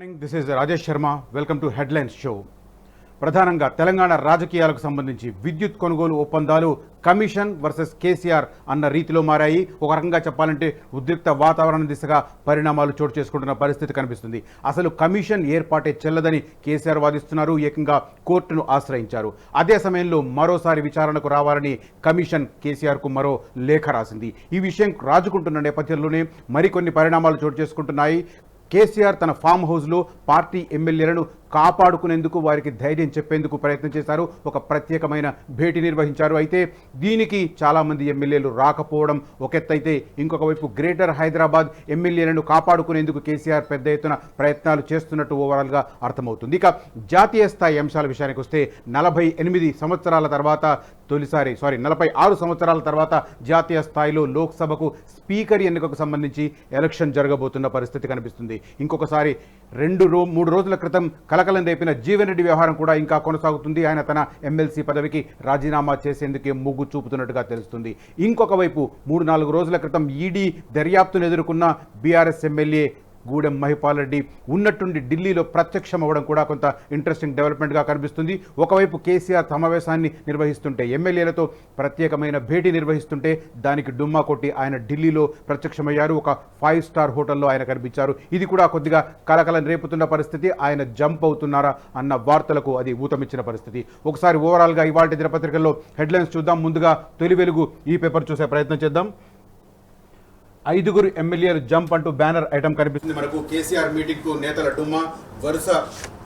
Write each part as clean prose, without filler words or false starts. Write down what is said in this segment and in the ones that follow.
Morning this is Rajesh Sharma. Welcome to headlines show. ప్రధానంగా తెలంగాణ రాజకీయాలకు సంబంధించి విద్యుత్ కొనుగోలు ఒప్పందాలు కమిషన్ వర్సెస్ కేసీఆర్ అన్న రీతిలో మారాయి. ఒక రకంగా చెప్పాలంటే ఉద్రిక్త వాతావరణం దిశగా పరిణామాలు చోటు చేసుకుంటున్న పరిస్థితి కనిపిస్తుంది. అసలు కమిషన్ ఏర్పాటే చెల్లదని కేసీఆర్ వాదిస్తున్నారు. ఏకంగా కోర్టును ఆశ్రయించారు. అదే సమయంలో మరోసారి విచారణకు రావాలని కమిషన్ కేసీఆర్కు మరో లేఖ రాసింది. ఈ విషయం రాజుకుంటున్న నేపథ్యంలోనే మరికొన్ని పరిణామాలు చోటు చేసుకుంటున్నాయి. కేసీఆర్ తన ఫామ్ హౌస్లో పార్టీ ఎమ్మెల్యేలను కాపాడుకునేందుకు వారికి ధైర్యం చెప్పేందుకు ప్రయత్నం చేశారు. ఒక ప్రత్యేకమైన భేటీ నిర్వహించారు. అయితే దీనికి చాలామంది ఎమ్మెల్యేలు రాకపోవడం ఒక ఎత్తైతే, ఇంకొక వైపు గ్రేటర్ హైదరాబాద్ ఎమ్మెల్యేలను కాపాడుకునేందుకు కేసీఆర్ పెద్ద ఎత్తున ప్రయత్నాలు చేస్తున్నట్టు ఓవరాల్గా అర్థమవుతుంది. ఇక జాతీయ స్థాయి అంశాల విషయానికి వస్తే 46 సంవత్సరాల తర్వాత జాతీయ స్థాయిలో లోక్సభకు స్పీకర్ ఎన్నికకు సంబంధించి ఎలక్షన్ జరగబోతున్న పరిస్థితి కనిపిస్తుంది. ఇంకొకసారి 2-3 రోజుల క్రితం కలకలం రేపిన జీవన్ రెడ్డి వ్యవహారం కూడా ఇంకా కొనసాగుతుంది. ఆయన తన ఎమ్మెల్సీ పదవికి రాజీనామా చేసేందుకే మొగ్గు చూపుతున్నట్టుగా తెలుస్తుంది. ఇంకొక వైపు 3-4 రోజుల క్రితం ఈడీ దర్యాప్తును ఎదుర్కొన్న బీఆర్ఎస్ ఎమ్మెల్యే గూడెం మహిపాల్ రెడ్డి ఉన్నట్టుండి ఢిల్లీలో ప్రత్యక్షం అవ్వడం కూడా కొంత ఇంట్రెస్టింగ్ డెవలప్మెంట్గా కనిపిస్తుంది. ఒకవైపు కేసీఆర్ సమావేశాన్ని నిర్వహిస్తుంటే, ఎమ్మెల్యేలతో ప్రత్యేకమైన భేటీ నిర్వహిస్తుంటే దానికి డుమ్మా కొట్టి ఆయన ఢిల్లీలో ప్రత్యక్షమయ్యారు. ఒక 5 స్టార్ హోటల్లో ఆయన కనిపించారు. ఇది కూడా కొద్దిగా కలకలం రేపుతున్న పరిస్థితి. ఆయన జంప్ అవుతున్నారా అన్న వార్తలకు అది ఊతమిచ్చిన పరిస్థితి. ఒకసారి ఓవరాల్గా ఇవాళ దినపత్రికల్లో హెడ్లైన్స్ చూద్దాం. ముందుగా తొలి వెలుగు ఈ పేపర్ చూసే ప్రయత్నం చేద్దాం. 5 ఎమ్మెల్యేలు జంప్ అంటూ బ్యానర్ ఐటమ్ కనిపిస్తుంది మనకు. కేసీఆర్ మీటింగ్ కు నేతల డుమ్మా, వరుస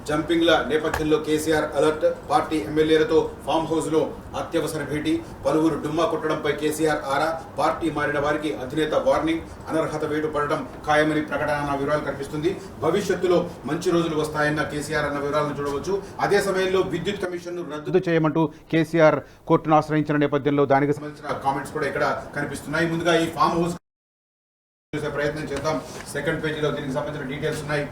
జంపింగ్ల నేపథ్యంలో కేసీఆర్ అలర్ట్. పార్టీ ఎమ్మెల్యేలతో ఫామ్ హౌస్ లో అత్యవసర భేటీ. పలువురు డుమ్మా కొట్టడంపై కేసీఆర్ ఆరా. పార్టీ మారిన వారికి అధినేత వార్నింగ్. అనర్హత వేటు పడడం ఖాయమని ప్రకటన అన్న వివరాలు కనిపిస్తుంది. భవిష్యత్తులో మంచి రోజులు వస్తాయన్న కేసీఆర్ అన్న వివరాలను చూడవచ్చు. అదే సమయంలో విద్యుత్ కమిషన్ ను రద్దు చేయమంటూ కేసీఆర్ కోర్టును ఆశ్రయించిన నేపథ్యంలో దానికి సంబంధించిన కామెంట్స్ కూడా ఇక్కడ కనిపిస్తున్నాయి. ముందుగా ఈ ఫామ్ హౌస్ చూసే ప్రయత్నం చేద్దాం. సెకండ్ పేజీలో దీనికి సంబంధించిన డీటెయిల్స్ ఉన్నాయి.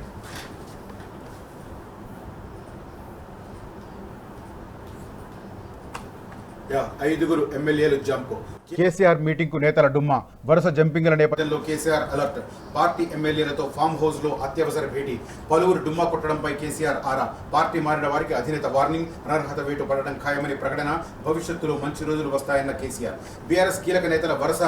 ఐదుగురు ఎమ్మెల్యేలు జంప్. కేసీఆర్ మీటింగ్ కు నేతల డుమ్మా, వరుస జంపింగ్ల నేపథ్యంలో కేసీఆర్ అలర్ట్. పార్టీ ఎమ్మెల్యేలతో ఫామ్ హౌస్ లో అత్యవసర భేటీ. పలువురు డుమ్మా కొట్టడంపై కేసీఆర్ ఆరా. పార్టీ మారిన వారికి అధినేత వార్నింగ్. అనర్హత వేటు పడడం ఖాయమని ప్రకటన. భవిష్యత్తులో మంచి రోజులు వస్తాయన్న కేసీఆర్. బీఆర్ఎస్ కీలక నేతల వరుస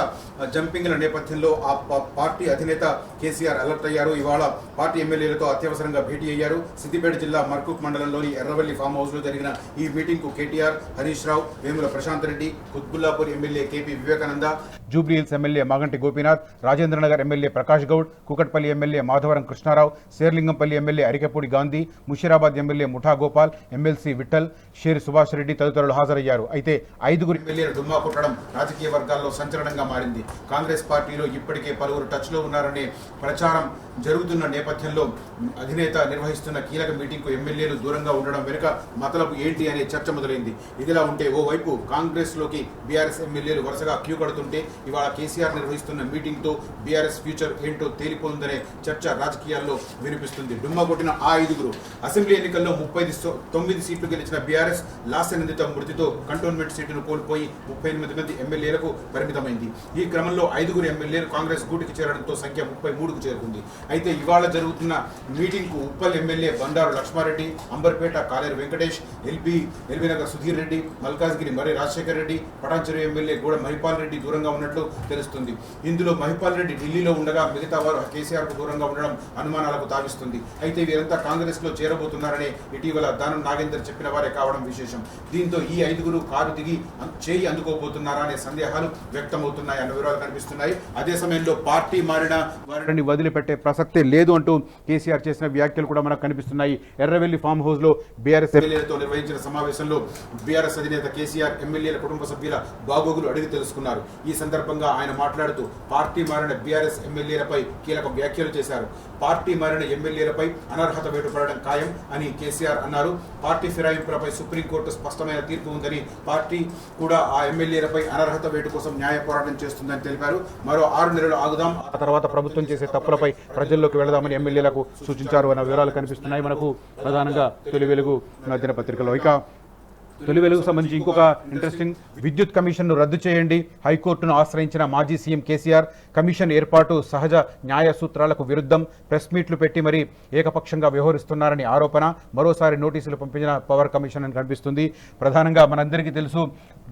జంపింగ్ల నేపథ్యంలో ఆ పార్టీ అధినేత కేసీఆర్ అలర్ట్ అయ్యారు. ఇవాళ పార్టీ ఎమ్మెల్యేలతో అత్యవసరంగా భేటీ అయ్యారు. సిద్దిపేట జిల్లా మర్కూక్ మండలంలోని ఎర్రవల్లి ఫామ్ హౌస్ లో జరిగిన ఈ మీటింగ్ కు KTR, Harish Rao, Vemula Prashanth Reddy, Quthbullapur MLA KP Vivekananda, Jubilee Hills MLA Maganti Gopinath, Rajendranagar MLA Prakash Goud, Kukatpally MLA Madhavaram Krishna Rao, Serilingampally MLA Arikapudi Gandhi, Musheerabad MLA Mutha Gopal, MLC Vittal, Sher Subhash Reddy తదితరులు హాజరయ్యారు. అయితే 5 ఎమ్మెల్యేలు డుమ్మా కొట్టడం రాజకీయ వర్గాల్లో సంచలనంగా మారింది. కాంగ్రెస్ పార్టీలో ఇప్పటికే పలువురు టచ్ లో ఉన్నారనే ప్రచారం జరుగుతున్న నేపథ్యంలో అధినేత నిర్వహిస్తున్న కీలక మీటింగ్ కు ఎమ్మెల్యేలు దూరంగా ఉండడం వెనుక మతలబు ఏంటి అనే చర్చ మొదలైంది. ఇదిలా ఉంటే ఓవైపు కాంగ్రెస్ లోకి బీఆర్ఎస్ ఎమ్మెల్యేలు వరుసగా క్యూ కడుతుంటే ఇవాళ కేసీఆర్ నిర్వహిస్తున్న మీటింగ్ తో బీఆర్ఎస్ ఫ్యూచర్ ఏంటో తేలిపోతుందనే చర్చ రాజకీయాల్లో వినిపిస్తుంది. డుమ్మా కొట్టిన ఆ 5 అసెంబ్లీ ఎన్నికల్లో 39 సీట్లు గెలిచిన బీఆర్ఎస్ లాస్యనందిత మృతితో కంటోన్మెంట్ సీటును కోల్పోయి 38 మంది ఎమ్మెల్యేలకు పరిమితమైంది. ఈ క్రమంలో 5 ఎమ్మెల్యేలు కాంగ్రెస్ గూటికి చేరడంతో సంఖ్య 33కు చేరుకుంది. అయితే ఇవాళ జరుగుతున్న మీటింగ్ కు ఉప్పల్ ఎమ్మెల్యే బండారు లక్ష్మారెడ్డి, అంబర్పేట కాలేరు వెంకటేష్, ఎల్బీనగర్ సుధీర్ రెడ్డి, మల్కాజ్గిరి మర్రి రాజశేఖర్ రెడ్డి, పటాన్చెరు ఎమ్మెల్యే గూడ మహిపాల్ రెడ్డి దూరంగా ఉన్నట్లు తెలుస్తుంది. ఇందులో మహిపాల్ రెడ్డి ఢిల్లీలో ఉండగా మిగతా వారు కేసీఆర్ కు దూరంగా ఉండడం అనుమానాలకు తావిస్తుంది. అయితే వీరంతా కాంగ్రెస్ లో చేరబోతున్నారని ఇటీవల దానం నాగేందర్ చెప్పిన వారే కావడం విశేషం. దీంతో ఈ 5 కారు దిగి చేయి అందుకోబోతున్నారా అనే సందేహాలు వ్యక్తమవుతున్నాయి అన్న వివరాలు కనిపిస్తున్నాయి. అదే సమయంలో పార్టీ మారిన వారిని వదిలిపెట్టే ప్రసక్తే లేదు అంటూ కేసీఆర్ చేసిన వ్యాఖ్యలు కూడా మనకు కనిపిస్తున్నాయి. ఎర్రవెల్లి ఫామ్ హౌస్ లో బీఆర్ఎస్ ఎమ్మెల్యేలతో నిర్వహించిన సమావేశంలో బీఆర్ఎస్ అధినేత కేసీఆర్ ఎమ్మెల్యేల కుటుంబ సభ్యుల బాగోగులు అడిగి తెలుసుకున్నారు. ఈ సందర్భంగా ఆయన మాట్లాడుతూ పార్టీ మారిన బీఆర్ఎస్ ఎమ్మెల్యేలపై కీలక వ్యాఖ్యలు చేశారు. పార్టీ మారిన ఎమ్మెల్యేలపై అనర్హత వేటు పడడం ఖాయం అని కేసీఆర్ అన్నారు. పార్టీ ఫిరాయింపులపై సుప్రీంకోర్టు స్పష్టమైన తీర్పు ఉందని, పార్టీ కూడా ఆ ఎమ్మెల్యేలపై అనర్హత వేటు కోసం న్యాయ పోరాటం చేస్తుందని తెలిపారు. మరో 6 నెలలు ఆగుదాం, ఆ తర్వాత ప్రభుత్వం చేసే తప్పులపై ప్రజల్లోకి వెళదామని ఎమ్మెల్యేలకు సూచించారు అన్న వివరాలు కనిపిస్తున్నాయి మనకు ప్రధానంగా తొలి వెలుగు దినపత్రికలో. ఇక తొలి వెలుగుకు సంబంధించి ఇంకొక ఇంట్రెస్టింగ్ విద్యుత్ కమిషన్ను రద్దు చేయండి, హైకోర్టును ఆశ్రయించిన మాజీ సీఎం కేసీఆర్. కమిషన్ ఏర్పాటు సహజ న్యాయ సూత్రాలకు విరుద్ధం, ప్రెస్ మీట్లు పెట్టి మరీ ఏకపక్షంగా వ్యవహరిస్తున్నారని ఆరోపణ. మరోసారి నోటీసులు పంపించిన పవర్ కమిషన్ అని కనిపిస్తుంది. ప్రధానంగా మనందరికీ తెలుసు,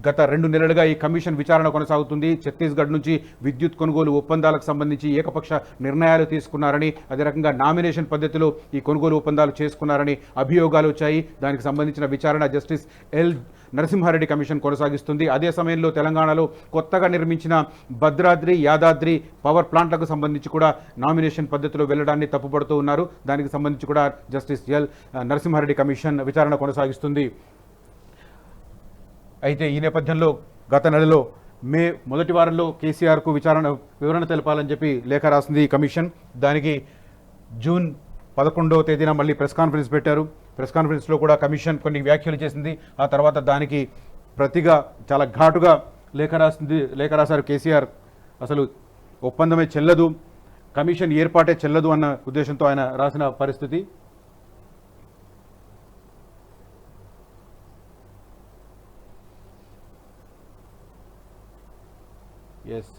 గత 2 నెలలుగా ఈ కమిషన్ విచారణ కొనసాగుతుంది. ఛత్తీస్గఢ్ నుంచి విద్యుత్ కొనుగోలు ఒప్పందాలకు సంబంధించి ఏకపక్ష నిర్ణయాలు తీసుకున్నారని, అదే రకంగా నామినేషన్ పద్ధతిలో ఈ కొనుగోలు ఒప్పందాలు చేసుకున్నారని అభియోగాలు వచ్చాయి. దానికి సంబంధించిన విచారణ జస్టిస్ ఎల్ నరసింహారెడ్డి కమిషన్ కొనసాగిస్తుంది. అదే సమయంలో తెలంగాణలో కొత్తగా నిర్మించిన భద్రాద్రి, యాదాద్రి పవర్ ప్లాంట్లకు సంబంధించి కూడా నామినేషన్ పద్ధతిలో వెళ్లడాన్ని తప్పుపడుతూ ఉన్నారు. దానికి సంబంధించి కూడా జస్టిస్ ఎల్ నరసింహారెడ్డి కమిషన్ విచారణ కొనసాగిస్తుంది. అయితే ఈ నేపథ్యంలో గత నెలలో మే మొదటి వారంలో కేసీఆర్కు వివరణ తెలపాలని చెప్పి లేఖ రాసింది ఈ కమిషన్. దానికి జూన్ 11వ తేదీన మళ్ళీ ప్రెస్ కాన్ఫరెన్స్ పెట్టారు. ప్రెస్ కాన్ఫరెన్స్లో కూడా కమిషన్ కొన్ని వ్యాఖ్యలు చేసింది. ఆ తర్వాత దానికి ప్రతిగా చాలా ఘాటుగా లేఖ రాశారు కేసీఆర్. అసలు ఒప్పందమే చెల్లదు, కమిషన్ ఏర్పాటే చెల్లదు అన్న ఉద్దేశంతో ఆయన రాసిన పరిస్థితి. ఎస్,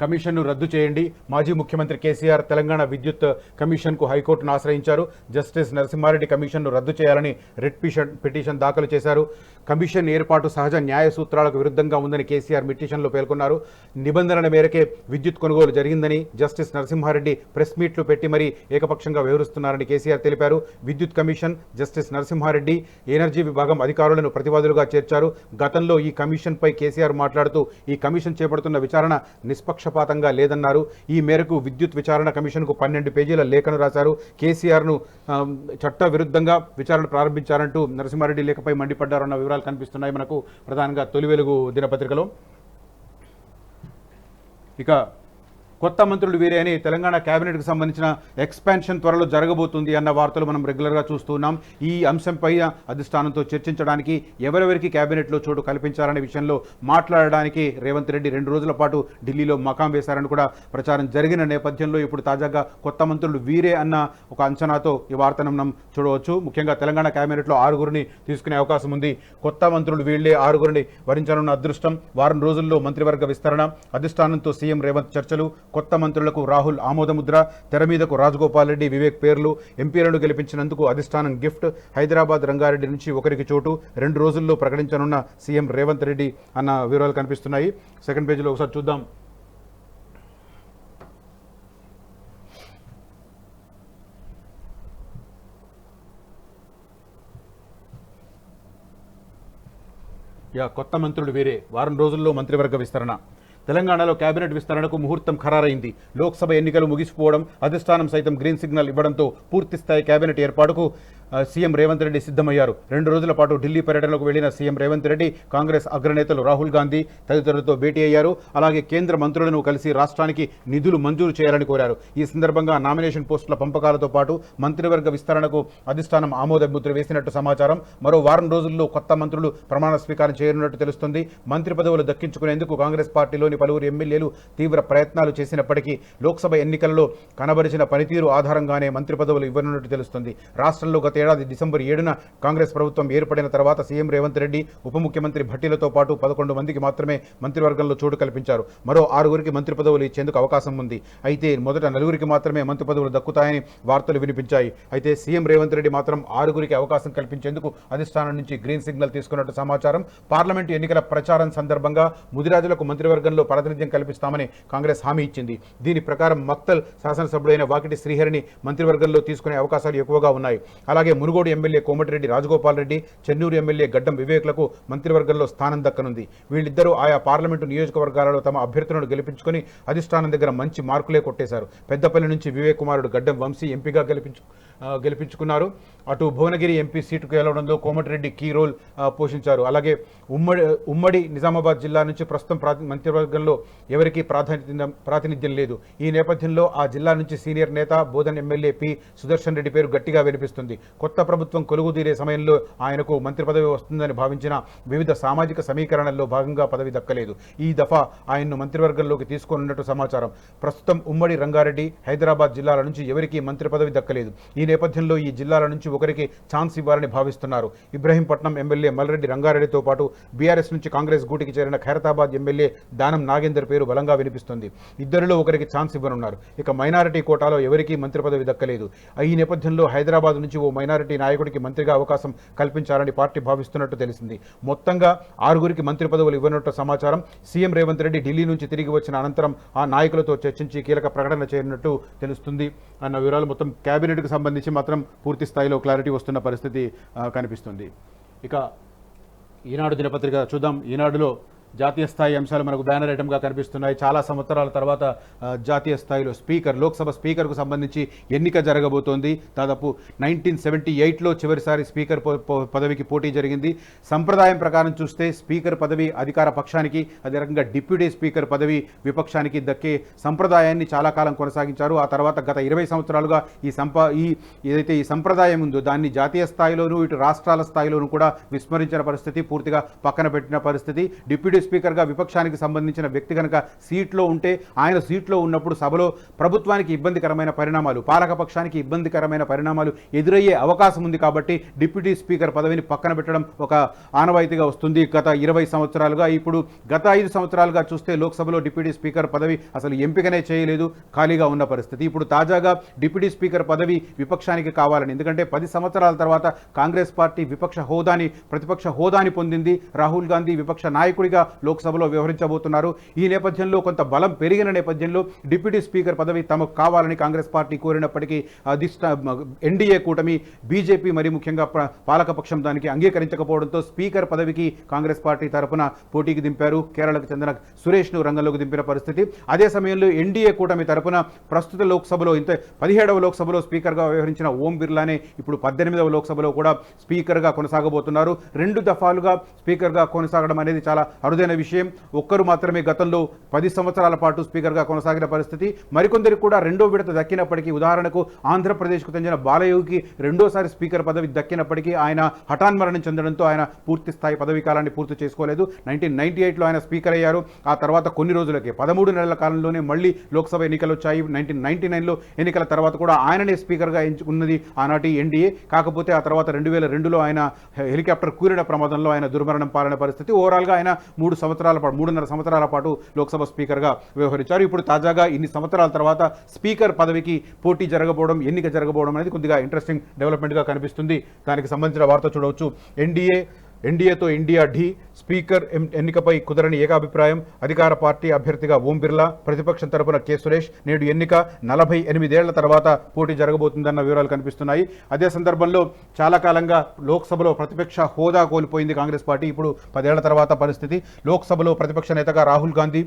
కమిషన్ను రద్దు చేయండి. మాజీ ముఖ్యమంత్రి కేసీఆర్ తెలంగాణ విద్యుత్ కమిషన్కు హైకోర్టును ఆశ్రయించారు. జస్టిస్ నరసింహారెడ్డి కమిషన్ను రద్దు చేయాలని రిట్ పిటిషన్ దాఖలు చేశారు. కమిషన్ ఏర్పాటు సహజ న్యాయ సూత్రాలకు విరుద్ధంగా ఉందని కేసీఆర్ పిటిషన్లో పేర్కొన్నారు. నిబంధనల మేరకే విద్యుత్ కొనుగోలు జరిగిందని జస్టిస్ నరసింహారెడ్డి ప్రెస్ మీట్లు పెట్టి మరీ ఏకపక్షంగా వ్యవహరిస్తున్నారని కేసీఆర్ తెలిపారు. విద్యుత్ కమిషన్, జస్టిస్ నరసింహారెడ్డి ఎనర్జీ విభాగం అధికారులను ప్రతివాదులుగా చేర్చారు. గతంలో ఈ కమిషన్పై కేసీఆర్ మాట్లాడుతూ ఈ కమిషన్ చేపడుతున్న విచారణ నిష్పక్షపాతంగా లేదన్నారు. ఈ మేరకు విద్యుత్ విచారణ కమిషన్కు 12 పేజీల లేఖను రాశారు. కేసీఆర్ను చట్ట విరుద్ధంగా విచారణ ప్రారంభించారంటూ నరసింహారెడ్డి లేఖపై మండిపడ్డారన్న వివరాలు కనిపిస్తున్నాయి మనకు ప్రధానంగా తొలి వెలుగు దినపత్రికలో. ఇక కొత్త మంత్రులు వీరే అని తెలంగాణ కేబినెట్కి సంబంధించిన ఎక్స్పాన్షన్ త్వరలో జరగబోతుంది అన్న వార్తలు మనం రెగ్యులర్గా చూస్తున్నాం. ఈ అంశంపై అధిష్టానంతో చర్చించడానికి ఎవరెవరికి కేబినెట్లో చోటు కల్పించాలనే విషయంలో మాట్లాడడానికి రేవంత్ రెడ్డి 2 రోజుల పాటు ఢిల్లీలో మకాం వేశారని కూడా ప్రచారం జరిగిన నేపథ్యంలో ఇప్పుడు తాజాగా కొత్త మంత్రులు వీరే అన్న ఒక అంచనాతో ఈ వార్తను మనం చూడవచ్చు. ముఖ్యంగా తెలంగాణ కేబినెట్లో 6గురిని తీసుకునే అవకాశం ఉంది. కొత్త మంత్రులు వీళ్లే 6గురిని వరించనున్న అదృష్టం. వారం రోజుల్లో మంత్రివర్గ విస్తరణ, అధిష్టానంతో సీఎం రేవంత్ చర్చలు, కొత్త మంత్రులకు రాహుల్ ఆమోదముద్ర, తెర మీదకు రాజగోపాల్ రెడ్డి, వివేక్ పేర్లు, ఎంపీలను గెలిపించినందుకు అధిష్టానం గిఫ్ట్, హైదరాబాద్ రంగారెడ్డి నుంచి ఒకరికి చోటు, 2 రోజుల్లో ప్రకటించనున్న సీఎం రేవంత్ రెడ్డి అన్న వివరాలు కనిపిస్తున్నాయి. సెకండ్ పేజీలో ఒకసారి చూద్దాం. కొత్త మంత్రులు వీరే, వారం రోజుల్లో మంత్రివర్గ విస్తరణ. తెలంగాణలో కేబినెట్ విస్తరణకు ముహూర్తం ఖరారైంది. లోక్సభ ఎన్నికలు ముగిసిపోవడం, అధిష్టానం సైతం గ్రీన్ సిగ్నల్ ఇవ్వడంతో పూర్తిస్థాయి కేబినెట్ ఏర్పాటుకు సీఎం రేవంత్ రెడ్డి సిద్ధమయ్యారు. 2 రోజుల పాటు ఢిల్లీ పర్యటనకు వెళ్లిన సీఎం రేవంత్ రెడ్డి కాంగ్రెస్ అగ్రనేతలు రాహుల్ గాంధీ తదితరులతో భేటీ అయ్యారు. అలాగే కేంద్ర మంత్రులను కలిసి రాష్ట్రానికి నిధులు మంజూరు చేయాలని కోరారు. ఈ సందర్భంగా నామినేషన్ పోస్టుల పంపకాలతో పాటు మంత్రివర్గ విస్తరణకు అధిష్టానం ఆమోద ముద్ర వేసినట్టు సమాచారం. మరో వారం రోజుల్లో కొత్త మంత్రులు ప్రమాణ స్వీకారం చేయనున్నట్టు తెలుస్తుంది. మంత్రి పదవులు దక్కించుకునేందుకు కాంగ్రెస్ పార్టీలోని పలువురు ఎమ్మెల్యేలు తీవ్ర ప్రయత్నాలు చేసినప్పటికీ లోక్సభ ఎన్నికల్లో కనబరిచిన పనితీరు ఆధారంగానే మంత్రి పదవులు ఇవ్వనున్నట్టు తెలుస్తుంది. రాష్ట్రంలో గత ఏడాది డిసెంబర్ 7న కాంగ్రెస్ ప్రభుత్వం ఏర్పడిన తర్వాత సీఎం రేవంత్ రెడ్డి ఉప ముఖ్యమంత్రి భట్టిలతో పాటు 11 మందికి మాత్రమే మంత్రివర్గంలో చోటు కల్పించారు. మరో 6గురికి మంత్రి పదవులు ఇచ్చేందుకు అవకాశం ఉంది. అయితే మొదట 4గురికి మాత్రమే మంత్రి పదవులు దక్కుతాయని వార్తలు వినిపించాయి. అయితే సీఎం రేవంత్ రెడ్డి మాత్రం 6గురికి అవకాశం కల్పించేందుకు అధిష్టానం నుంచి గ్రీన్ సిగ్నల్ తీసుకున్నట్టు సమాచారం. పార్లమెంటు ఎన్నికల ప్రచారం సందర్భంగా ముదిరాజులకు మంత్రివర్గంలో ప్రాతినిధ్యం కల్పిస్తామని కాంగ్రెస్ హామీ ఇచ్చింది. దీని ప్రకారం మక్తల్ శాసనసభ్యుడైన వాకిటి శ్రీహరిని మంత్రివర్గంలో తీసుకునే అవకాశాలు ఎక్కువగా ఉన్నాయి. అలాగే మునుగోడు ఎమ్మెల్యే కోమటిరెడ్డి రాజగోపాల్ రెడ్డి, చెన్నూరు ఎమ్మెల్యే గడ్డం వివేక్లకు మంత్రివర్గంలో స్థానం దక్కనుంది. వీళ్ళిద్దరూ ఆయా పార్లమెంటు నియోజకవర్గాలలో తమ అభ్యర్థులను గెలిపించుకొని అధిష్టానం దగ్గర మంచి మార్కులే కొట్టేశారు. పెద్దపల్లి నుంచి వివేక్ కుమారుడు గడ్డం వంశీ ఎంపీగా గెలిపించుకున్నారు. అటు భువనగిరి ఎంపీ సీటుకు గెలవడంలో కోమటిరెడ్డి కీ రోల్ పోషించారు. అలాగే ఉమ్మడి నిజామాబాద్ జిల్లా నుంచి ప్రస్తుతం మంత్రివర్గంలో ఎవరికీ ప్రాతినిధ్యం లేదు. ఈ నేపథ్యంలో ఆ జిల్లా నుంచి సీనియర్ నేత బోధన్ ఎమ్మెల్యే పి సుదర్శన్ రెడ్డి పేరు గట్టిగా వినిపిస్తుంది. కొత్త ప్రభుత్వం కొలువుదీరే సమయంలో ఆయనకు మంత్రి పదవి వస్తుందని భావించిన వివిధ సామాజిక సమీకరణల్లో భాగంగా పదవి దక్కలేదు. ఈ దఫా ఆయన్ను మంత్రివర్గంలోకి తీసుకోనున్నట్టు సమాచారం. ప్రస్తుతం ఉమ్మడి రంగారెడ్డి, హైదరాబాద్ జిల్లాల నుంచి ఎవరికీ మంత్రి పదవి దక్కలేదు. ఈ నేపథ్యంలో ఈ జిల్లాల నుంచి ఒకరికి ఛాన్స్ ఇవ్వాలని భావిస్తున్నారు. ఇబ్రహీంపట్నం ఎమ్మెల్యే మల్రెడ్డి రంగారెడ్డితో పాటు బీఆర్ఎస్ నుంచి కాంగ్రెస్ గూటికి చేరిన ఖైరతాబాద్ ఎమ్మెల్యే దానం నాగేందర్ పేరు బలంగా వినిపిస్తుంది. ఇద్దరిలో ఒకరికి ఛాన్స్ ఇవ్వనున్నారు. ఇక మైనారిటీ కోటాలో ఎవరికీ మంత్రి పదవి దక్కలేదు. ఈ నేపథ్యంలో హైదరాబాద్ నుంచి ఓ మైనారిటీ నాయకుడికి మంత్రిగా అవకాశం కల్పించాలని పార్టీ భావిస్తున్నట్టు తెలిసింది. మొత్తంగా 6గురికి మంత్రి పదవులు ఇవ్వనున్నట్టు సమాచారం. సీఎం రేవంత్ రెడ్డి ఢిల్లీ నుంచి తిరిగి వచ్చిన అనంతరం ఆ నాయకులతో చర్చించి కీలక ప్రకటన చేయనున్నట్టు తెలుస్తుంది అన్న వివరాలు. మొత్తం కేబినెట్కు సంబంధించి మాత్రం పూర్తి స్థాయిలో క్లారిటీ వస్తున్న పరిస్థితి కనిపిస్తుంది. ఇక ఈనాడు దినపత్రిక చూద్దాం. ఈనాడులో జాతీయ స్థాయి అంశాలు మనకు బ్యానర్ ఐటమ్గా కనిపిస్తున్నాయి. చాలా సంవత్సరాల తర్వాత జాతీయ స్థాయిలో స్పీకర్, లోక్సభ స్పీకర్కు సంబంధించి ఎన్నిక జరగబోతోంది. దాదాపు 1978లో చివరిసారి స్పీకర్ పదవికి పోటీ జరిగింది. సంప్రదాయం ప్రకారం చూస్తే స్పీకర్ పదవి అధికార పక్షానికి, అదే రకంగా డిప్యూటీ స్పీకర్ పదవి విపక్షానికి దక్కే సంప్రదాయాన్ని చాలా కాలం కొనసాగించారు. ఆ తర్వాత గత 20 సంవత్సరాలుగా ఏదైతే ఈ సంప్రదాయం ఉందో దాన్ని జాతీయ స్థాయిలోనూ ఇటు రాష్ట్రాల స్థాయిలోనూ కూడా విస్మరించిన పరిస్థితి, పూర్తిగా పక్కన పెట్టిన పరిస్థితి. డిప్యూటీ స్పీకర్గా విపక్షానికి సంబంధించిన వ్యక్తి కనుక సీట్లో ఉంటే, ఆయన సీట్లో ఉన్నప్పుడు సభలో ప్రభుత్వానికి ఇబ్బందికరమైన పరిణామాలు, పాలకపక్షానికి ఇబ్బందికరమైన పరిణామాలు ఎదురయ్యే అవకాశం ఉంది. కాబట్టి డిప్యూటీ స్పీకర్ పదవిని పక్కన పెట్టడం ఒక ఆనవాయితీగా వస్తుంది గత 20 సంవత్సరాలుగా. ఇప్పుడు గత 5 సంవత్సరాలుగా చూస్తే లోక్సభలో డిప్యూటీ స్పీకర్ పదవి అసలు ఎంపికనే చేయలేదు, ఖాళీగా ఉన్న పరిస్థితి. ఇప్పుడు తాజాగా డిప్యూటీ స్పీకర్ పదవి విపక్షానికి కావాలని, ఎందుకంటే 10 సంవత్సరాల తర్వాత కాంగ్రెస్ పార్టీ ప్రతిపక్ష హోదాని పొందింది. రాహుల్ గాంధీ విపక్ష నాయకుడిగా లోక్సభలో వ్యవహరించబోతున్నారు. ఈ నేపథ్యంలో కొంత బలం పెరిగిన నేపథ్యంలో డిప్యూటీ స్పీకర్ పదవి తమకు కావాలని కాంగ్రెస్ పార్టీ కోరినప్పటికీ ఎన్డీఏ కూటమి, బీజేపీ మరి ముఖ్యంగా పాలకపక్షం దానికి అంగీకరించకపోవడంతో స్పీకర్ పదవికి కాంగ్రెస్ పార్టీ తరఫున పోటీకి దింపారు. కేరళకు చెందిన సురేష్ను రంగంలోకి దింపిన పరిస్థితి. అదే సమయంలో ఎన్డీఏ కూటమి తరఫున ప్రస్తుత లోక్సభలో 17వ లోక్సభలో స్పీకర్గా వ్యవహరించిన ఓం బిర్లానే ఇప్పుడు 18వ లోక్సభలో కూడా స్పీకర్గా కొనసాగబోతున్నారు. 2 దఫాలుగా స్పీకర్గా కొనసాగడం అనేది చాలా అరుదైన విషయం. ఒక్కరు మాత్రమే గతంలో 10 సంవత్సరాల పాటు స్పీకర్గా కొనసాగిన పరిస్థితి. మరికొందరికి కూడా రెండో విడత దక్కినప్పటికీ, ఉదాహరణకు ఆంధ్రప్రదేశ్కు చెందిన బాలయోగికి రెండోసారి స్పీకర్ పదవి దక్కినప్పటికీ ఆయన హఠాన్మరణం చెందడంతో ఆయన పూర్తి స్థాయి పదవీ కాలాన్ని పూర్తి చేసుకోలేదు. 1998లో ఆయన స్పీకర్ అయ్యారు. ఆ తర్వాత కొన్ని రోజులకే 13 నెలల కాలంలోనే మళ్ళీ లోక్సభ ఎన్నికలు వచ్చాయి. 1999లో ఎన్నికల తర్వాత కూడా ఆయననే స్పీకర్గా ఎంచుకున్నది ఆనాటి ఎన్డీఏ. కాకపోతే ఆ తర్వాత 2002లో ఆయన హెలికాప్టర్ కూలిన ప్రమాదంలో ఆయన దుర్మరణం పాలన పరిస్థితి. ఓవరాల్గా ఆయన 3.5 సంవత్సరాల పాటు లోక్సభ స్పీకర్గా వ్యవహరించారు. ఇప్పుడు తాజాగా ఇన్ని సంవత్సరాల తర్వాత స్పీకర్ పదవికి పోటీ జరగబోవడం, ఎన్నిక జరగబోవడం అనేది కొద్దిగా ఇంట్రెస్టింగ్ డెవలప్మెంట్గా కనిపిస్తుంది. దానికి సంబంధించిన వార్త చూడవచ్చు. ఎన్డీఏతో ఇండియా ఢీ, స్పీకర్ ఎన్నికపై కుదరని ఏకాభిప్రాయం. అధికార పార్టీ అభ్యర్థిగా ఓం బిర్లా, ప్రతిపక్షం తరపున కె సురేష్. నేడు ఎన్నిక 48 ఏళ్ల తర్వాత పోటీ జరగబోతుందన్న వివరాలు కనిపిస్తున్నాయి. అదే సందర్భంలో చాలా కాలంగా లోక్సభలో ప్రతిపక్ష హోదా కోల్పోయింది కాంగ్రెస్ పార్టీ. ఇప్పుడు 10 ఏళ్ల తర్వాత పరిస్థితి. లోక్సభలో ప్రతిపక్ష నేతగా రాహుల్ గాంధీ,